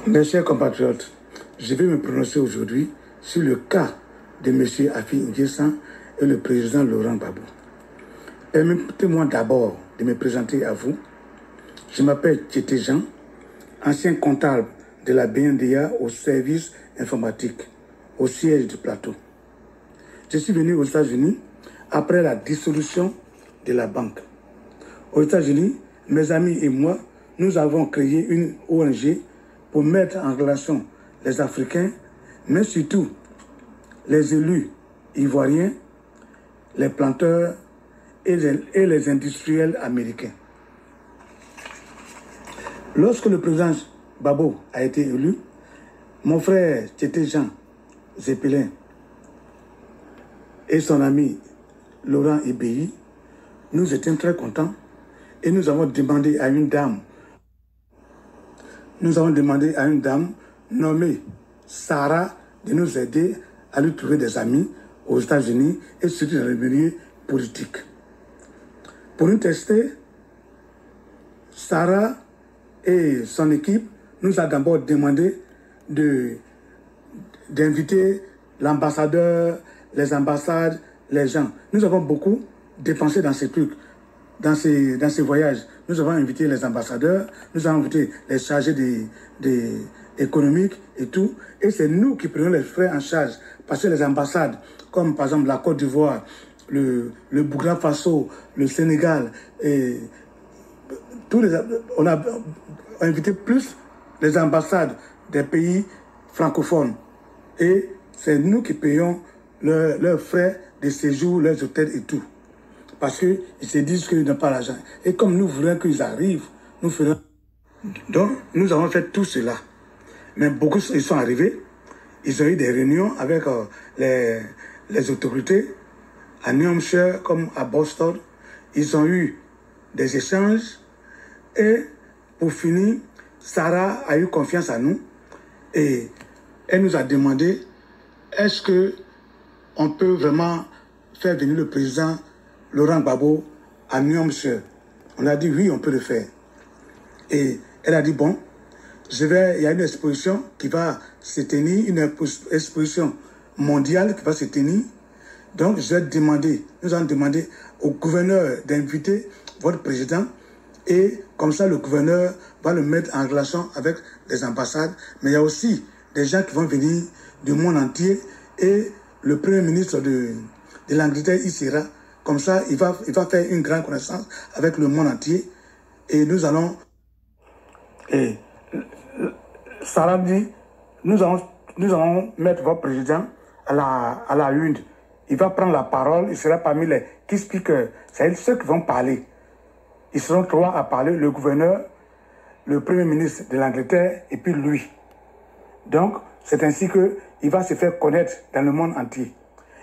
Mes chers compatriotes, je vais me prononcer aujourd'hui sur le cas de M. Afi N'Guessan et le président Laurent Gbagbo. Permettez-moi d'abord de me présenter à vous. Je m'appelle Tchété Jean, ancien comptable de la BNDA au service informatique, au siège du plateau. Je suis venu aux États-Unis après la dissolution de la banque. Aux États-Unis, mes amis et moi, nous avons créé une ONG pour mettre en relation les Africains, mais surtout les élus ivoiriens, les planteurs et les industriels américains. Lorsque le président Gbagbo a été élu, mon frère Tchété Jean Zépelin et son ami Laurent Ibéhi, nous étions très contents et nous avons demandé à une dame nommée Sarah de nous aider à lui trouver des amis aux États-Unis et surtout dans le milieu politique. Pour nous tester, Sarah et son équipe nous a d'abord demandé d'inviter l'ambassadeur, les ambassades, les gens. Nous avons beaucoup dépensé dans ces trucs, dans ces voyages. Nous avons invité les ambassadeurs, nous avons invité les chargés économiques et tout. Et c'est nous qui prenons les frais en charge. Parce que les ambassades, comme par exemple la Côte d'Ivoire, le Burkina Faso, le Sénégal, et on a invité plus les ambassades des pays francophones. Et c'est nous qui payons leurs frais de séjour, leurs hôtels et tout. Parce qu'ils se disent qu'ils n'ont pas l'argent. Et comme nous voulons qu'ils arrivent, nous ferons. Donc, nous avons fait tout cela. Mais beaucoup, ils sont arrivés. Ils ont eu des réunions avec les autorités à New Hampshire comme à Boston. Ils ont eu des échanges. Et pour finir, Sarah a eu confiance en nous. Et elle nous a demandé, est-ce qu'on peut vraiment faire venir le président Laurent Gbagbo à New Hampshire? On a dit oui, on peut le faire. Et elle a dit bon, il y a une exposition qui va se tenir, une exposition mondiale qui va se tenir. Donc nous avons demandé au gouverneur d'inviter votre président et comme ça le gouverneur va le mettre en relation avec les ambassades. Mais il y a aussi des gens qui vont venir du monde entier et le premier ministre de l'Angleterre y sera. Comme ça, il va faire une grande connaissance avec le monde entier. Et nous allons... Et Sarah dit, nous allons mettre votre président à la une. Il va prendre la parole, il sera parmi les key speakers. C'est ceux qui vont parler. Ils seront trois à parler, le gouverneur, le premier ministre de l'Angleterre et puis lui. Donc, c'est ainsi qu'il va se faire connaître dans le monde entier.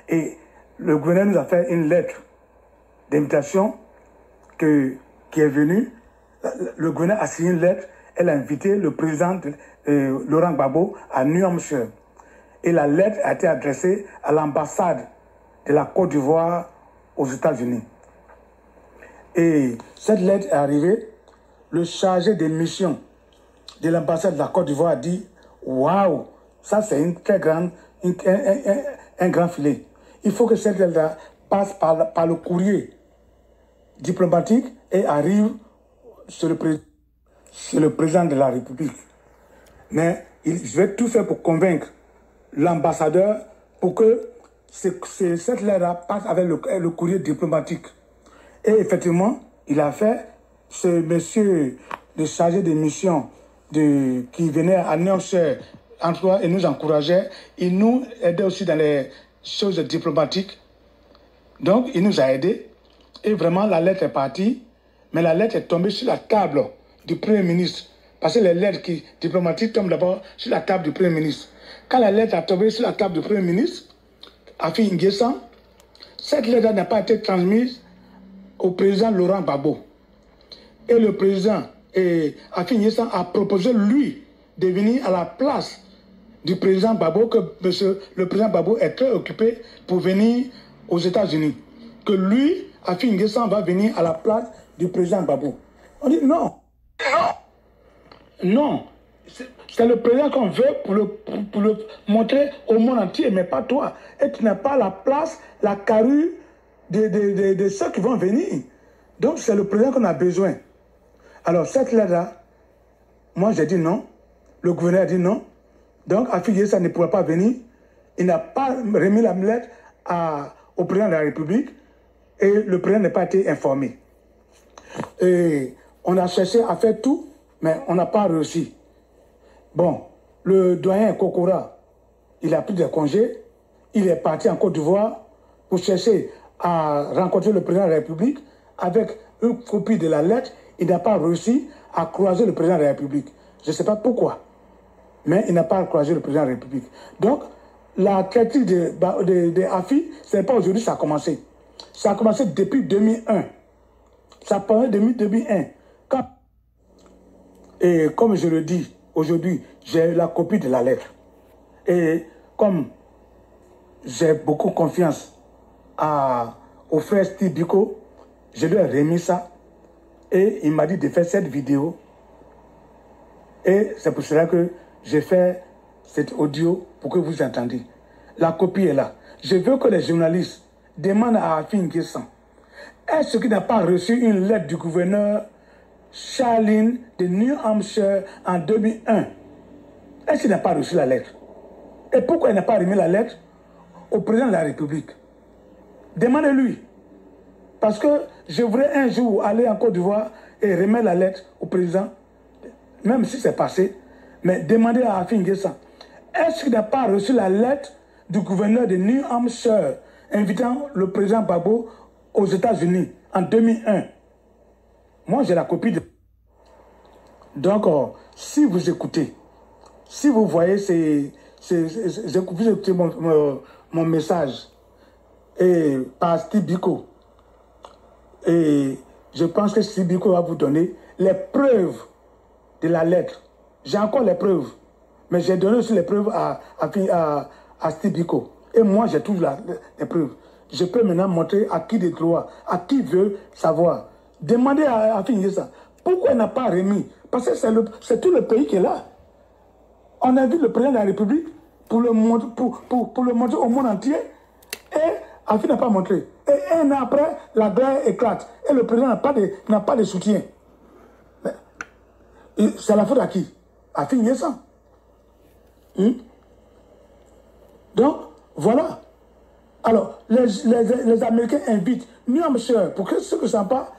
Et le gouverneur nous a fait une lettre d'invitation qui est venue. Le gouverneur a signé une lettre. Elle a invité le président Laurent Gbagbo à New Hampshire. Et la lettre a été adressée à l'ambassade de la Côte d'Ivoire aux États-Unis. Et cette lettre est arrivée. Le chargé des missions de l'ambassade de la Côte d'Ivoire a dit « Waouh, ça c'est une très grande, un grand filet. Il faut que cette lettre passe par le courrier diplomatique et arrive sur le président de la République. Mais je vais tout faire pour convaincre l'ambassadeur pour que cette lettre passe avec le courrier diplomatique. » Et effectivement, il a fait ce monsieur le chargé des missions qui venait à New Hampshire et nous encourageait. Il nous aidait aussi dans les choses diplomatiques. Donc, il nous a aidés. Et vraiment, la lettre est partie. Mais la lettre est tombée sur la table du Premier ministre. Parce que les lettres diplomatiques tombent d'abord sur la table du Premier ministre. Quand la lettre a tombé sur la table du Premier ministre, Afi N'Guessan, cette lettre n'a pas été transmise au président Laurent Gbagbo. Et le président Afi N'Guessan a proposé, lui, de venir à la place du président Gbagbo, que le président Gbagbo est très occupé pour venir aux États-Unis. Que lui, Afi N'Guessan, va venir à la place du président Gbagbo. On dit non. Non. c'est le président qu'on veut pour le montrer au monde entier, mais pas toi. Et tu n'as pas la place, la carrure de ceux qui vont venir. Donc c'est le président qu'on a besoin. Alors cette lettre-là, moi j'ai dit non. Le gouverneur a dit non. Donc Affi ça ne pourra pas venir. Il n'a pas remis la lettre au président de la République et le président n'a pas été informé. Et on a cherché à faire tout, mais on n'a pas réussi. Bon, le doyen Kokora, il a pris des congés, il est parti en Côte d'Ivoire pour chercher à rencontrer le président de la République avec une copie de la lettre. Il n'a pas réussi à croiser le président de la République. Je ne sais pas pourquoi, mais il n'a pas croisé le président de la République. Donc, la traiterie de Affi, ce n'est pas aujourd'hui que ça a commencé. Ça a commencé depuis 2001. Ça a commencé depuis 2001. Et comme je le dis, aujourd'hui, j'ai la copie de la lettre. Et comme j'ai beaucoup confiance au frère Steve Biko, je lui ai remis ça. Et il m'a dit de faire cette vidéo. Et c'est pour cela que j'ai fait cet audio pour que vous entendiez. La copie est là. Je veux que les journalistes demandent à Affi N'Guessan, est-ce qu'il n'a pas reçu une lettre du gouverneur Charlene de New Hampshire en 2001? Est-ce qu'il n'a pas reçu la lettre? Et pourquoi il n'a pas remis la lettre au président de la République? Demandez-lui. Parce que je voudrais un jour aller en Côte d'Ivoire et remettre la lettre au président, même si c'est passé, mais demandez à Affi N'Guessan, est-ce qu'il n'a pas reçu la lettre du gouverneur de New Hampshire invitant le président Gbagbo aux États-Unis en 2001? Moi, j'ai la copie de... Donc, si vous écoutez, si vous voyez vous écoutez mon message et par Steve Biko, et je pense que Steve Biko va vous donner les preuves de la lettre. J'ai encore les preuves, mais j'ai donné aussi les preuves à Steve Biko. Et moi, j'ai toutes les preuves. Je peux maintenant montrer à qui de droit, à qui veut savoir. Demandez à Affi N'Guessan pourquoi il n'a pas remis. Parce que c'est tout le pays qui est là. On a vu le président de la République pour le montrer au monde entier. Et Affi n'a pas montré. Et un an après, la guerre éclate. Et le président n'a pas de soutien. C'est la faute à qui? Affi N'Guessan. Donc, voilà. Alors, les Américains invitent New Hampshire. Pour ceux qui ne savent pas,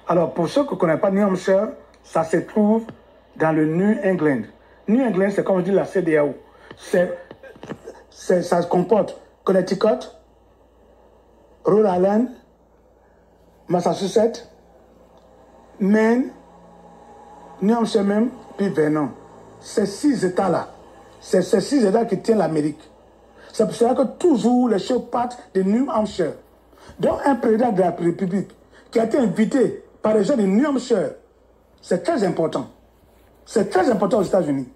Alors, pour ceux qui ne connaissent pas New Hampshire, ça se trouve dans le New England. New England, c'est comme on dit la CEDEAO. Ça comporte Connecticut, Rhode Island, Massachusetts, Maine, New Hampshire même, puis Vernon. Ces 6 États-là, c'est ces 6 États qui tiennent l'Amérique. C'est pour cela que toujours les choses partent de New Hampshire. Donc un président de la République qui a été invité par les gens de New Hampshire, c'est très important. C'est très important aux États-Unis.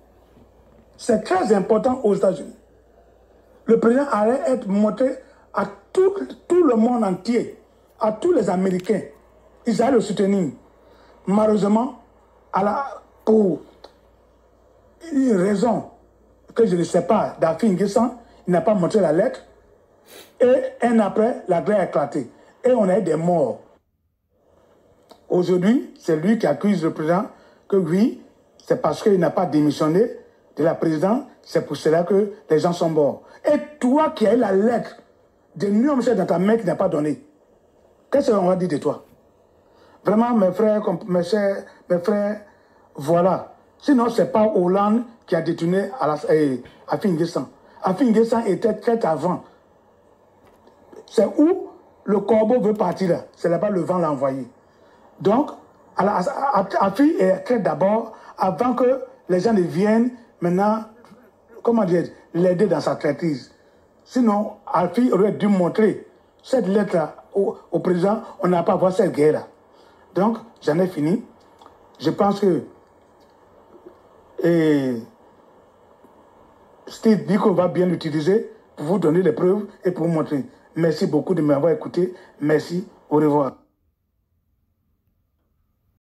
C'est très important aux États-Unis. Le président allait être montré à tout le monde entier, à tous les Américains. Ils allaient le soutenir. Malheureusement, pour une raison que je ne sais pas, d'Affi N'Guessan, il n'a pas montré la lettre. Et un an après, la guerre a éclaté. Et on a eu des morts. Aujourd'hui, c'est lui qui accuse le président que oui, c'est parce qu'il n'a pas démissionné de la présidence, c'est pour cela que les gens sont morts. Et toi qui as eu la lettre de New Hampshire dans ta main qui n'a pas donné, qu'est-ce qu'on va dire de toi? Vraiment, mes frères, voilà. Sinon, ce n'est pas Hollande qui a détourné Affi N'Guessan. Affi N'Guessan était très avant. C'est où le corbeau veut partir là. C'est là-bas le vent l'a envoyé. Donc, Affi est très d'abord, avant que les gens ne viennent maintenant, comment dire, l'aider dans sa traîtrise. Sinon, Affi aurait dû montrer cette lettre-là au président, on n'a pas à voir cette guerre-là. Donc, j'en ai fini. Je pense que Steve Biko va bien l'utiliser pour vous donner les preuves et pour vous montrer. Merci beaucoup de m'avoir écouté. Merci. Au revoir.